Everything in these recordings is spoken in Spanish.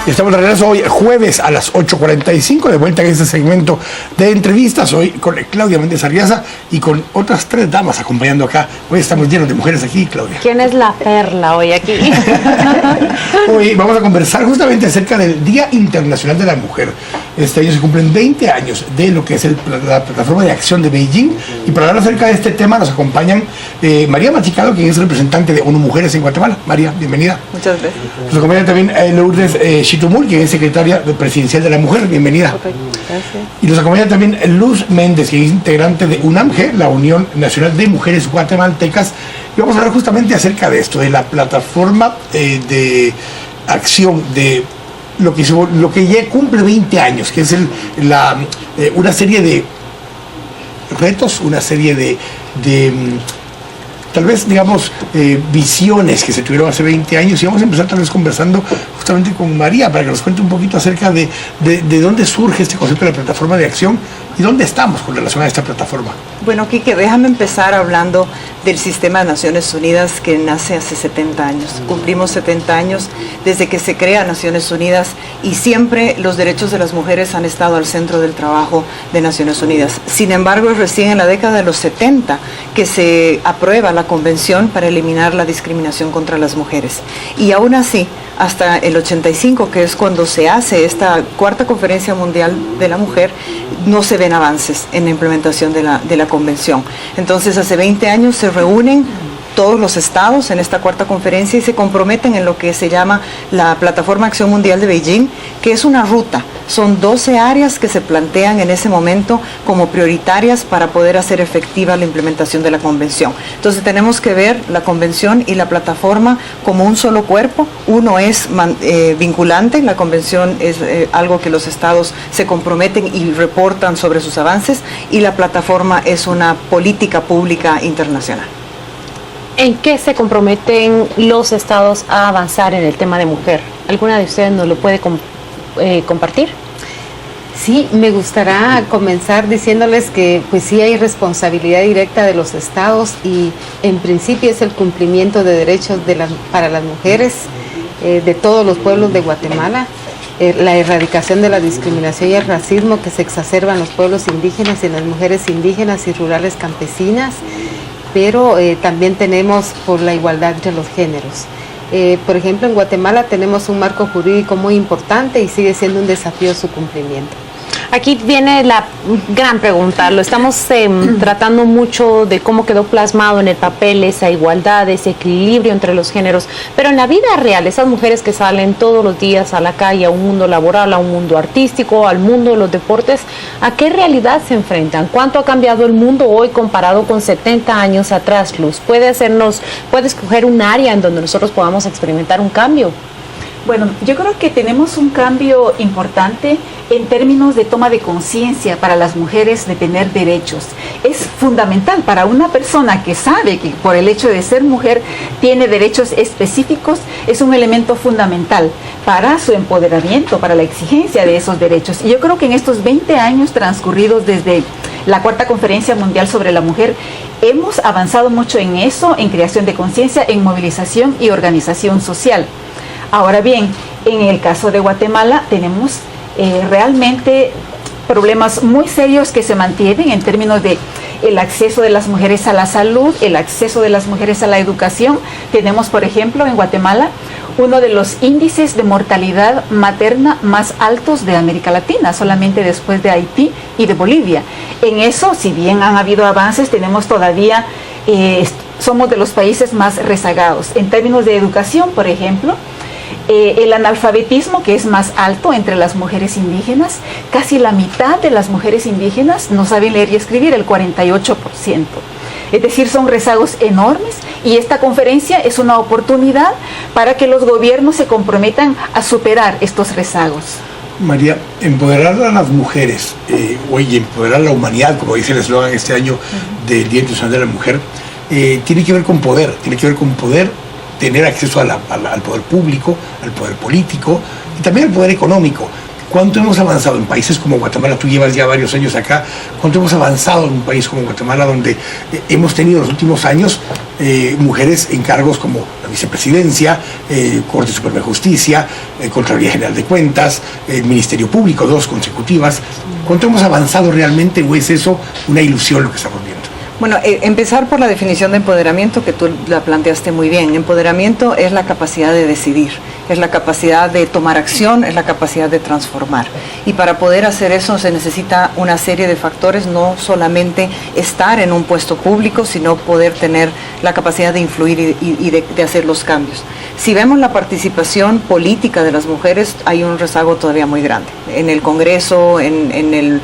Estamos de regreso hoy jueves a las 8:45, de vuelta en este segmento de entrevistas, hoy con Claudia Méndez Arriaza y con otras 3 damas acompañando acá. Hoy estamos llenos de mujeres aquí, Claudia. ¿Quién es la perla hoy aquí? Hoy vamos a conversar justamente acerca del Día Internacional de la Mujer. Este año se cumplen 20 años de lo que es la plataforma de acción de Beijing, y para hablar acerca de este tema nos acompañan María Machicado, quien es representante de ONU Mujeres en Guatemala. María, bienvenida. Muchas gracias. Nos acompaña también Lourdes Chitumul, quien es secretaria presidencial de la Mujer. Bienvenida. Okay, gracias. Y nos acompaña también Luz Méndez, quien es integrante de UNAMGE, la Unión Nacional de Mujeres Guatemaltecas. Y vamos a hablar justamente acerca de esto, de la plataforma de acción de lo que ya cumple 20 años, que es una serie de retos, una serie de tal vez, digamos, visiones que se tuvieron hace 20 años. Y vamos a empezar tal vez conversando justamente con María para que nos cuente un poquito acerca de dónde surge este concepto de la plataforma de acción y dónde estamos con relación a esta plataforma. Bueno, Quique, déjame empezar hablando del Sistema de Naciones Unidas, que nace hace 70 años. Cumplimos 70 años desde que se crea Naciones Unidas, y siempre los derechos de las mujeres han estado al centro del trabajo de Naciones Unidas. Sin embargo, es recién en la década de los 70 que se aprueba la Convención para eliminar la discriminación contra las mujeres. Y aún así, hasta el 85, que es cuando se hace esta cuarta Conferencia Mundial de la Mujer, no se ven avances en la implementación de la Convención. Entonces, hace 20 años se reúnen todos los estados en esta cuarta conferencia y se comprometen en lo que se llama la Plataforma Acción Mundial de Beijing, que es una ruta. Son 12 áreas que se plantean en ese momento como prioritarias para poder hacer efectiva la implementación de la convención. Entonces tenemos que ver la convención y la plataforma como un solo cuerpo. Uno es vinculante, la convención es algo que los estados se comprometen y reportan sobre sus avances, y la plataforma es una política pública internacional. ¿En qué se comprometen los estados a avanzar en el tema de mujer? ¿Alguna de ustedes nos lo puede compartir? Sí, me gustaría comenzar diciéndoles que pues sí hay responsabilidad directa de los estados, y en principio es el cumplimiento de derechos para las mujeres de todos los pueblos de Guatemala, la erradicación de la discriminación y el racismo que se exacerban en los pueblos indígenas y en las mujeres indígenas y rurales campesinas, pero también tenemos por la igualdad entre los géneros. Por ejemplo, en Guatemala tenemos un marco jurídico muy importante y sigue siendo un desafío su cumplimiento. Aquí viene la gran pregunta. Lo estamos tratando mucho de cómo quedó plasmado en el papel esa igualdad, ese equilibrio entre los géneros, pero en la vida real, esas mujeres que salen todos los días a la calle, a un mundo laboral, a un mundo artístico, al mundo de los deportes, ¿a qué realidad se enfrentan? ¿Cuánto ha cambiado el mundo hoy comparado con 70 años atrás, Luz? ¿Puede escoger un área en donde nosotros podamos experimentar un cambio? Bueno, yo creo que tenemos un cambio importante en términos de toma de conciencia para las mujeres de tener derechos. Es fundamental para una persona que sabe que por el hecho de ser mujer tiene derechos específicos, es un elemento fundamental para su empoderamiento, para la exigencia de esos derechos. Y yo creo que en estos 20 años transcurridos desde la cuarta Conferencia Mundial sobre la Mujer, hemos avanzado mucho en eso, en creación de conciencia, en movilización y organización social. Ahora bien, en el caso de Guatemala tenemos realmente problemas muy serios que se mantienen en términos de el acceso de las mujeres a la salud, el acceso de las mujeres a la educación. Tenemos, por ejemplo, en Guatemala uno de los índices de mortalidad materna más altos de América Latina, solamente después de Haití y de Bolivia. En eso, si bien han habido avances, tenemos todavía, somos de los países más rezagados. En términos de educación, por ejemplo, el analfabetismo, que es más alto entre las mujeres indígenas, casi la mitad de las mujeres indígenas no saben leer y escribir, el 48%. Es decir, son rezagos enormes, y esta conferencia es una oportunidad para que los gobiernos se comprometan a superar estos rezagos. María, empoderar a las mujeres, y empoderar a la humanidad, como dice el eslogan este año del Día Internacional de la Mujer, tiene que ver con poder, tener acceso al poder público, al poder político y también al poder económico. ¿Cuánto hemos avanzado en países como Guatemala? Tú llevas ya varios años acá. ¿Cuánto hemos avanzado en un país como Guatemala, donde hemos tenido en los últimos años mujeres en cargos como la vicepresidencia, Corte Suprema de Justicia, Contraloría General de Cuentas, el Ministerio Público, 2 consecutivas? ¿Cuánto hemos avanzado realmente, o es eso una ilusión lo que estamos viendo? Bueno, empezar por la definición de empoderamiento, que tú la planteaste muy bien. Empoderamiento es la capacidad de decidir, es la capacidad de tomar acción, es la capacidad de transformar. Y para poder hacer eso se necesita una serie de factores, no solamente estar en un puesto público, sino poder tener la capacidad de influir y de hacer los cambios. Si vemos la participación política de las mujeres, hay un rezago todavía muy grande. En el Congreso, en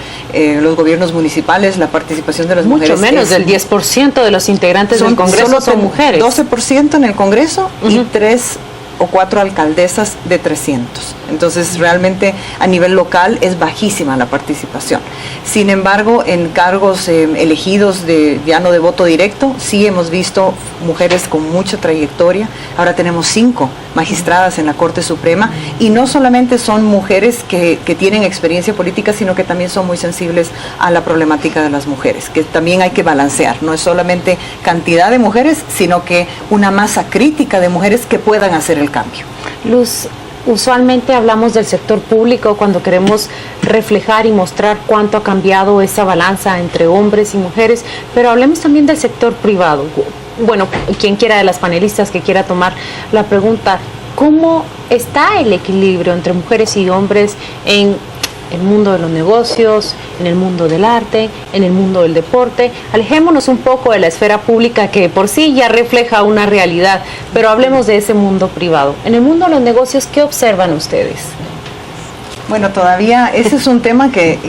los gobiernos municipales, la participación de las mujeres mucho menos del 10% de los integrantes del Congreso son mujeres. 12% en el Congreso y 3 o 4 alcaldesas de 300. Entonces, realmente a nivel local es bajísima la participación. Sin embargo, en cargos elegidos ya no de voto directo, sí hemos visto mujeres con mucha trayectoria. Ahora tenemos 5 magistradas en la Corte Suprema, y no solamente son mujeres que tienen experiencia política, sino que también son muy sensibles a la problemática de las mujeres, que también hay que balancear. No es solamente cantidad de mujeres, sino que una masa crítica de mujeres que puedan hacer el cambio. Luz, usualmente hablamos del sector público cuando queremos reflejar y mostrar cuánto ha cambiado esa balanza entre hombres y mujeres, pero hablemos también del sector privado. Bueno, quien quiera de las panelistas que quiera tomar la pregunta, ¿cómo está el equilibrio entre mujeres y hombres en el mundo de los negocios, en el mundo del arte, en el mundo del deporte? Alejémonos un poco de la esfera pública, que por sí ya refleja una realidad, pero hablemos de ese mundo privado. En el mundo de los negocios, ¿qué observan ustedes? Bueno, todavía ese es un tema que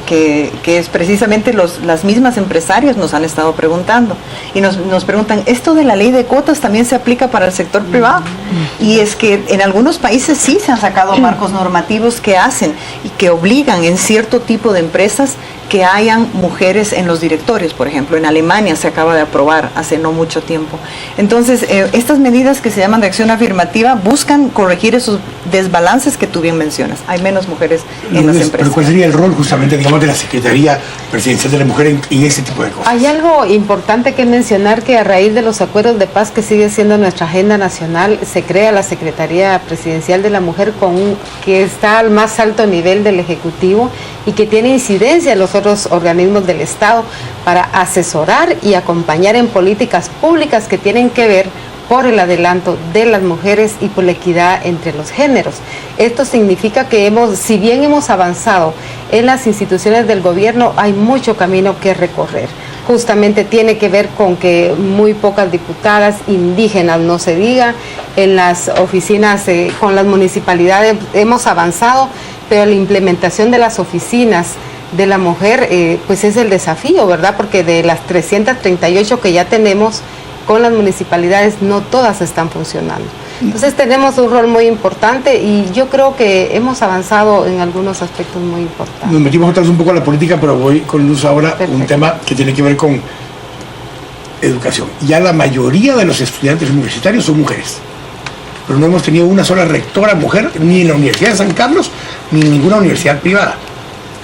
es precisamente las mismas empresarias nos han estado preguntando, y nos preguntan, ¿esto de la ley de cuotas también se aplica para el sector privado? Y es que en algunos países sí se han sacado marcos normativos que hacen y que obligan en cierto tipo de empresas que hayan mujeres en los directorios. Por ejemplo, en Alemania se acaba de aprobar hace no mucho tiempo. Entonces, estas medidas que se llaman de acción afirmativa buscan corregir esos desbalances que tú bien mencionas. Hay menos mujeres en las empresas. Pero ¿cuál sería el rol justamente, digamos, de la Secretaría Presidencial de la Mujer en este tipo de cosas? Hay algo importante que mencionar, que a raíz de los acuerdos de paz que sigue siendo nuestra agenda nacional, se crea la Secretaría Presidencial de la Mujer, que está al más alto nivel del Ejecutivo y que tiene incidencia en los otros organismos del Estado para asesorar y acompañar en políticas públicas que tienen que ver por el adelanto de las mujeres y por la equidad entre los géneros. Esto significa que si bien hemos avanzado en las instituciones del gobierno, hay mucho camino que recorrer. Justamente tiene que ver con que muy pocas diputadas indígenas, no se diga, en las oficinas, con las municipalidades hemos avanzado, pero la implementación de las oficinas de la mujer, pues es el desafío, ¿verdad? Porque de las 338 que ya tenemos con las municipalidades, no todas están funcionando. Entonces tenemos un rol muy importante, y yo creo que hemos avanzado en algunos aspectos muy importantes. Nos metimos otra vez un poco a la política, pero voy con Luz ahora. Perfecto. Un tema que tiene que ver con educación. Ya la mayoría de los estudiantes universitarios son mujeres, pero no hemos tenido una sola rectora mujer, ni en la Universidad de San Carlos, ni en ninguna universidad privada.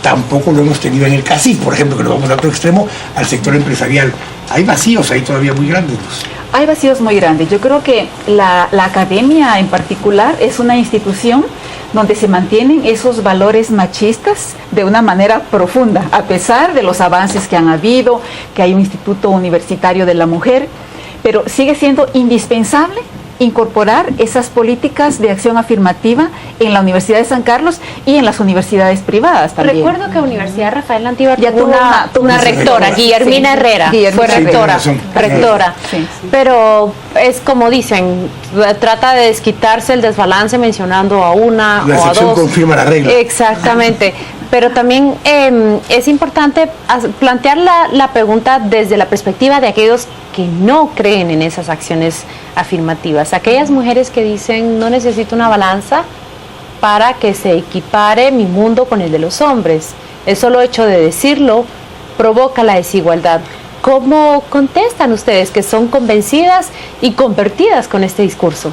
Tampoco lo hemos tenido en el CACIF, por ejemplo, que nos vamos a otro extremo, al sector empresarial. Hay vacíos ahí todavía muy grandes. Hay vacíos muy grandes. Yo creo que la academia en particular es una institución donde se mantienen esos valores machistas de una manera profunda, a pesar de los avances que han habido, que hay un instituto universitario de la mujer, pero sigue siendo indispensable incorporar esas políticas de acción afirmativa en la Universidad de San Carlos y en las universidades privadas también. Recuerdo que la Universidad Rafael Landívar ya tuvo una rectora, Guillermina Herrera, fue rectora. Sí. Pero es como dicen, trata de desquitarse el desbalance mencionando a una la o a dos. Confirma la regla. Exactamente. Pero también es importante plantear la pregunta desde la perspectiva de aquellos que no creen en esas acciones afirmativas. Aquellas mujeres que dicen, no necesito una balanza para que se equipare mi mundo con el de los hombres. El solo hecho de decirlo provoca la desigualdad. ¿Cómo contestan ustedes, que son convencidas y convertidas con este discurso?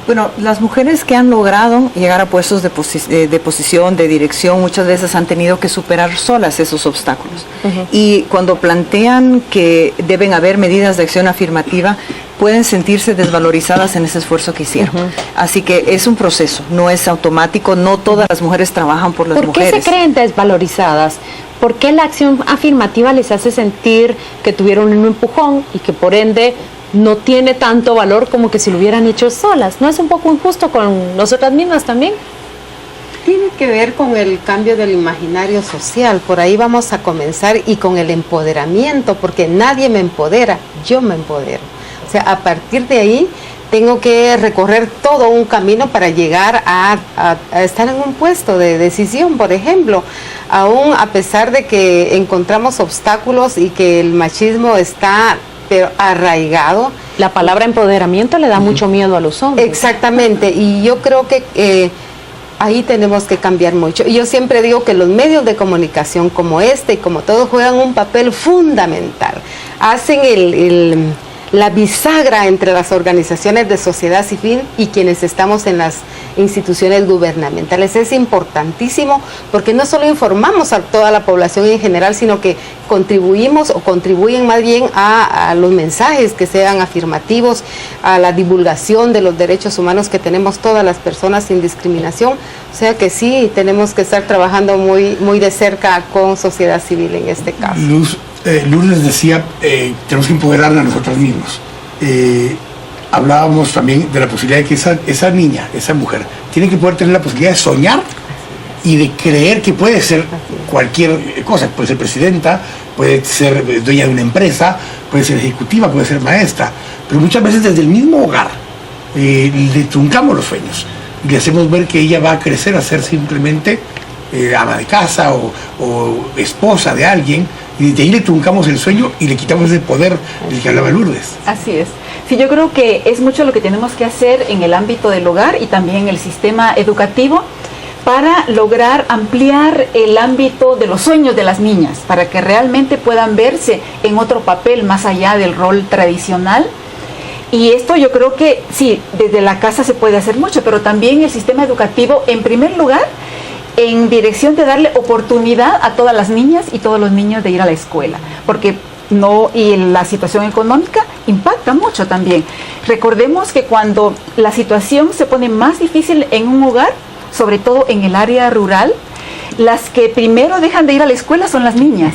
Bueno, las mujeres que han logrado llegar a puestos de posición, de dirección, muchas veces han tenido que superar solas esos obstáculos. Y cuando plantean que deben haber medidas de acción afirmativa, pueden sentirse desvalorizadas en ese esfuerzo que hicieron. Así que es un proceso, no es automático, no todas las mujeres trabajan por las mujeres. ¿Por qué se creen desvalorizadas? ¿Por qué la acción afirmativa les hace sentir que tuvieron un empujón y que por ende no tiene tanto valor como que si lo hubieran hecho solas? ¿No es un poco injusto con nosotras mismas también? Tiene que ver con el cambio del imaginario social, por ahí vamos a comenzar, y con el empoderamiento, porque nadie me empodera, yo me empodero. O sea, a partir de ahí tengo que recorrer todo un camino para llegar a estar en un puesto de decisión, por ejemplo. Aún a pesar de que encontramos obstáculos y que el machismo está pero arraigado. La palabra empoderamiento le da mucho miedo a los hombres. Exactamente, y yo creo que ahí tenemos que cambiar mucho. Y yo siempre digo que los medios de comunicación como este y como todos juegan un papel fundamental. Hacen la bisagra entre las organizaciones de sociedad civil y quienes estamos en las instituciones gubernamentales. Es importantísimo porque no solo informamos a toda la población en general, sino que contribuimos o contribuyen más bien a los mensajes que sean afirmativos, a la divulgación de los derechos humanos que tenemos todas las personas sin discriminación. O sea que sí, tenemos que estar trabajando muy, muy de cerca con sociedad civil en este caso. Lourdes decía, tenemos que empoderarla a nosotros mismos. Hablábamos también de la posibilidad de que esa niña, esa mujer, tiene que poder tener la posibilidad de soñar y de creer que puede ser cualquier cosa. Puede ser presidenta, puede ser dueña de una empresa, puede ser ejecutiva, puede ser maestra. Pero muchas veces desde el mismo hogar le truncamos los sueños y le hacemos ver que ella va a crecer a ser simplemente ama de casa o esposa de alguien, y desde ahí le truncamos el sueño y le quitamos ese poder del que hablaba Lourdes. Así es. Sí, yo creo que es mucho lo que tenemos que hacer en el ámbito del hogar y también en el sistema educativo para lograr ampliar el ámbito de los sueños de las niñas, para que realmente puedan verse en otro papel más allá del rol tradicional. Y esto yo creo que sí, desde la casa se puede hacer mucho, pero también el sistema educativo, en primer lugar, en dirección de darle oportunidad a todas las niñas y todos los niños de ir a la escuela, porque y la situación económica impacta mucho también. Recordemos que cuando la situación se pone más difícil en un hogar, sobre todo en el área rural, las que primero dejan de ir a la escuela son las niñas.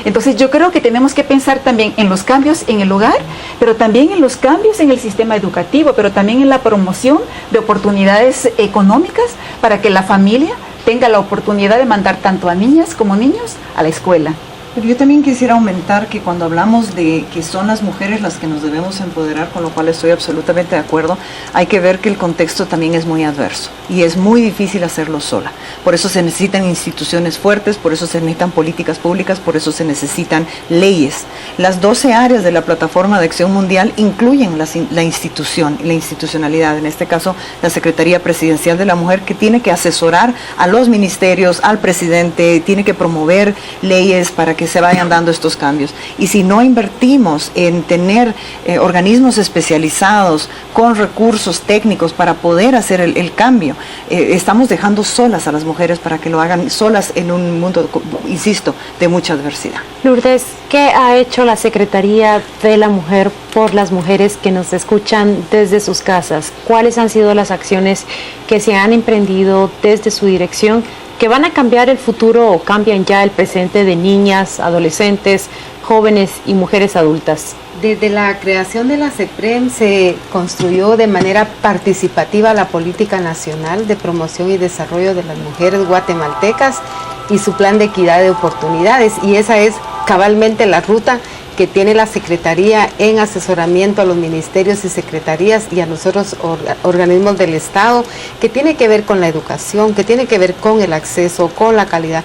Entonces yo creo que tenemos que pensar también en los cambios en el hogar, pero también en los cambios en el sistema educativo, pero también en la promoción de oportunidades económicas para que la familia tenga la oportunidad de mandar tanto a niñas como niños a la escuela. Pero yo también quisiera aumentar que cuando hablamos de que son las mujeres las que nos debemos empoderar, con lo cual estoy absolutamente de acuerdo, hay que ver que el contexto también es muy adverso y es muy difícil hacerlo sola. Por eso se necesitan instituciones fuertes, por eso se necesitan políticas públicas, por eso se necesitan leyes. Las 12 áreas de la Plataforma de Acción Mundial incluyen la institución, la institucionalidad, en este caso la Secretaría Presidencial de la Mujer, que tiene que asesorar a los ministerios, al presidente, tiene que promover leyes para que se vayan dando estos cambios. Y si no invertimos en tener organismos especializados con recursos técnicos para poder hacer el cambio, estamos dejando solas a las mujeres para que lo hagan solas en un mundo, insisto, de mucha adversidad. Lourdes, ¿qué ha hecho la Secretaría de la Mujer por las mujeres que nos escuchan desde sus casas? ¿Cuáles han sido las acciones que se han emprendido desde su dirección que van a cambiar el futuro o cambian ya el presente de niñas, adolescentes, jóvenes y mujeres adultas? Desde la creación de la CEPREM se construyó de manera participativa la Política Nacional de Promoción y Desarrollo de las Mujeres Guatemaltecas y su plan de equidad de oportunidades, y esa es cabalmente la ruta que tiene la Secretaría en asesoramiento a los ministerios y secretarías y a los otros organismos del Estado, que tiene que ver con la educación, que tiene que ver con el acceso, con la calidad,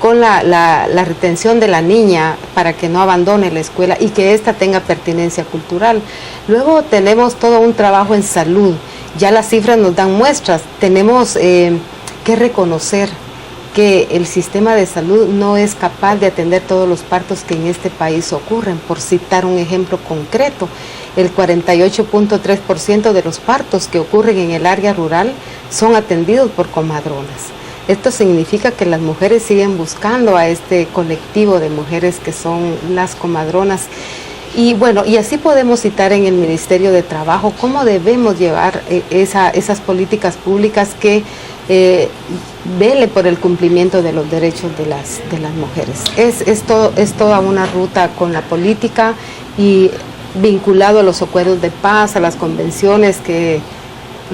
con la retención de la niña para que no abandone la escuela y que ésta tenga pertinencia cultural. Luego tenemos todo un trabajo en salud, ya las cifras nos dan muestras, tenemos que reconocer que el sistema de salud no es capaz de atender todos los partos que en este país ocurren, por citar un ejemplo concreto. el 48.3% de los partos que ocurren en el área rural son atendidos por comadronas. Esto significa que las mujeres siguen buscando a este colectivo de mujeres que son las comadronas. Y bueno, y así podemos citar en el Ministerio de Trabajo cómo debemos llevar esas políticas públicas que vele por el cumplimiento de los derechos de las mujeres. Es toda una ruta con la política y vinculado a los acuerdos de paz, a las convenciones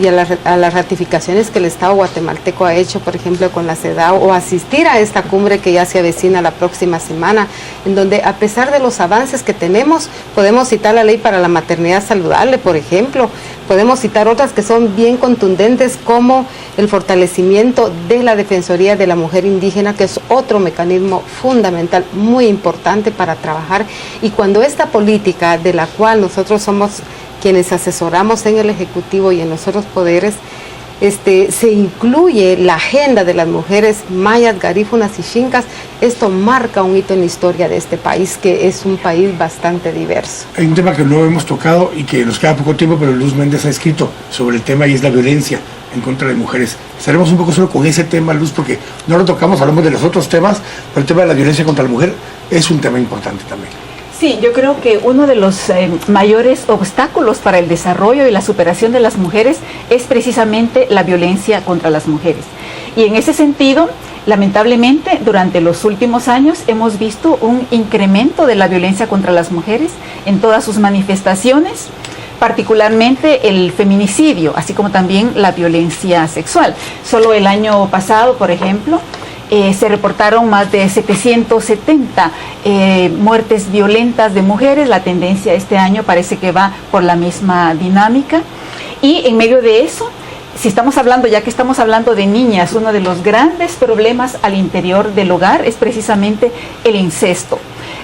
y a las ratificaciones que el Estado guatemalteco ha hecho, por ejemplo, con la CEDAW, o asistir a esta cumbre que ya se avecina la próxima semana, en donde a pesar de los avances que tenemos, podemos citar la ley para la maternidad saludable, por ejemplo, podemos citar otras que son bien contundentes, como el fortalecimiento de la Defensoría de la Mujer Indígena, que es otro mecanismo fundamental, muy importante para trabajar. Y cuando esta política, de la cual nosotros somos quienes asesoramos en el Ejecutivo y en los otros poderes, se incluye la agenda de las mujeres mayas, garífunas y xincas, esto marca un hito en la historia de este país, que es un país bastante diverso. Hay un tema que no hemos tocado y que nos queda poco tiempo, pero Luz Méndez ha escrito sobre el tema, y es la violencia en contra de mujeres. Estaremos un poco solo con ese tema, Luz, porque no lo tocamos, hablamos de los otros temas, pero el tema de la violencia contra la mujer es un tema importante también. Sí, yo creo que uno de los mayores obstáculos para el desarrollo y la superación de las mujeres es precisamente la violencia contra las mujeres. Y en ese sentido, lamentablemente, durante los últimos años hemos visto un incremento de la violencia contra las mujeres en todas sus manifestaciones, particularmente el feminicidio, así como también la violencia sexual. Solo el año pasado, por ejemplo, se reportaron más de 770 muertes violentas de mujeres. La tendencia este año parece que va por la misma dinámica. Y en medio de eso, ya que estamos hablando de niñas, uno de los grandes problemas al interior del hogar es precisamente el incesto.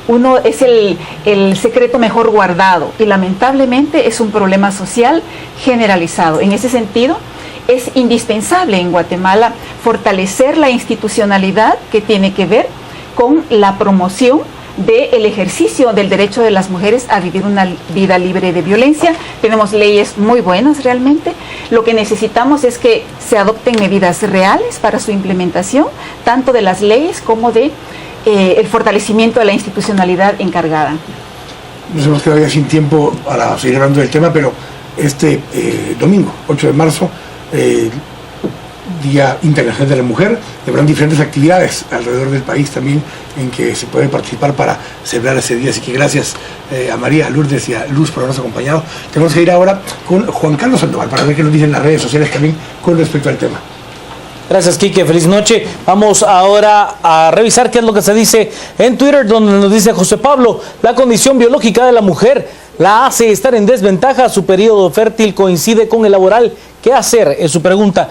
Uno es el secreto mejor guardado y lamentablemente es un problema social generalizado. En ese sentido, es indispensable en Guatemala fortalecer la institucionalidad que tiene que ver con la promoción del ejercicio del derecho de las mujeres a vivir una vida libre de violencia. Tenemos leyes muy buenas realmente. Lo que necesitamos es que se adopten medidas reales para su implementación, tanto de las leyes como de el fortalecimiento de la institucionalidad encargada. Nos hemos quedado ya sin tiempo para seguir hablando del tema, pero este domingo, 8 de marzo, Día Internacional de la Mujer, habrán diferentes actividades alrededor del país también en que se puede participar para celebrar ese día. Así que gracias a María, a Lourdes y a Luz por habernos acompañado. Tenemos que ir ahora con Juan Carlos Sandoval para ver qué nos dicen las redes sociales también con respecto al tema. Gracias, Quique, feliz noche. Vamos ahora a revisar qué es lo que se dice en Twitter, donde nos dice José Pablo: la condición biológica de la mujer la hace estar en desventaja, su periodo fértil coincide con el laboral. ¿Qué hacer? Es su pregunta.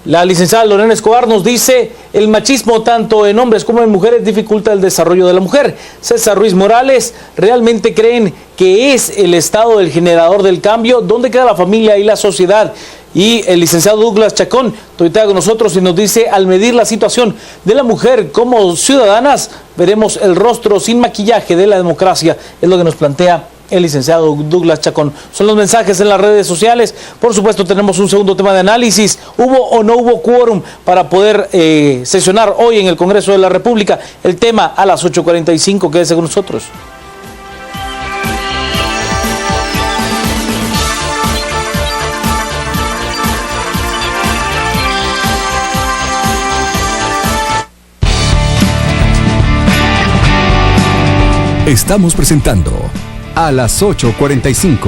La licenciada Lorena Escobar nos dice: el machismo tanto en hombres como en mujeres dificulta el desarrollo de la mujer. César Ruiz Morales: ¿realmente creen que es el Estado el generador del cambio? ¿Dónde queda la familia y la sociedad? Y el licenciado Douglas Chacón tuitea con nosotros y nos dice: al medir la situación de la mujer como ciudadanas, veremos el rostro sin maquillaje de la democracia. Es lo que nos plantea el licenciado Douglas Chacón. Son los mensajes en las redes sociales. Por supuesto, tenemos un segundo tema de análisis: ¿hubo o no hubo quórum para poder sesionar hoy en el Congreso de la República? El tema a las 8:45. Quédese con nosotros. Estamos presentando a las 8:45.